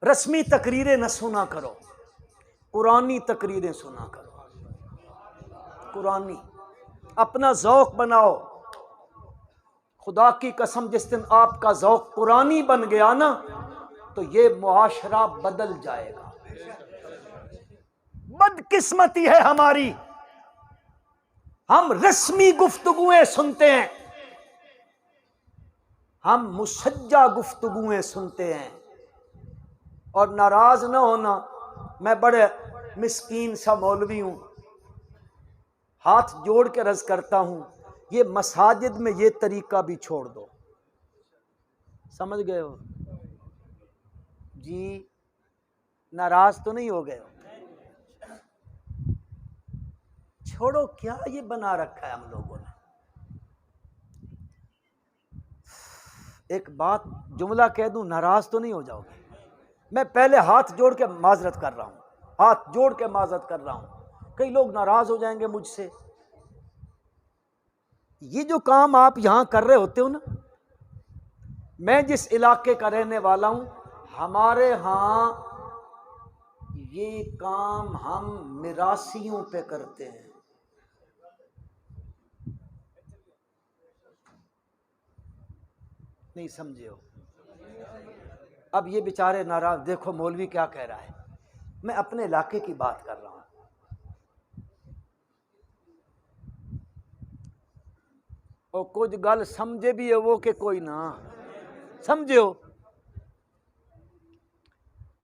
रस्मी तकरीरें न सुना करो, कुरानी तकरीरें सुना करो। कुरानी अपना ज़ौक़ बनाओ। खुदा की कसम, जिस दिन आपका ज़ौक़ कुरानी बन गया ना, तो ये मुआशरा बदल जाएगा। बदकिस्मती है हमारी, हम रस्मी गुफ्तगुएं सुनते हैं, हम मुसज्जा गुफ्तगुएं सुनते हैं। और नाराज ना होना, मैं बड़े मिस्कीन सा मौलवी हूं, हाथ जोड़ के अर्ज करता हूं, ये मसाजिद में ये तरीका भी छोड़ दो। समझ गए हो जी? नाराज तो नहीं हो गए हो? छोड़ो, क्या ये बना रखा है हम लोगों ने। एक बात जुमला कह दूं, नाराज तो नहीं हो जाओगे? मैं पहले हाथ जोड़ के माजरत कर रहा हूं, हाथ जोड़ के माजरत कर रहा हूं। कई लोग नाराज हो जाएंगे मुझसे। ये जो काम आप यहां कर रहे होते हो ना, मैं जिस इलाके का रहने वाला हूं, हमारे यहां ये काम हम मिरासियों पे करते हैं। नहीं समझे हो? अब ये बेचारे नाराज, देखो मौलवी क्या कह रहा है। मैं अपने इलाके की बात कर रहा हूं। और कुछ गल समझे भी है वो कि कोई ना समझे हो।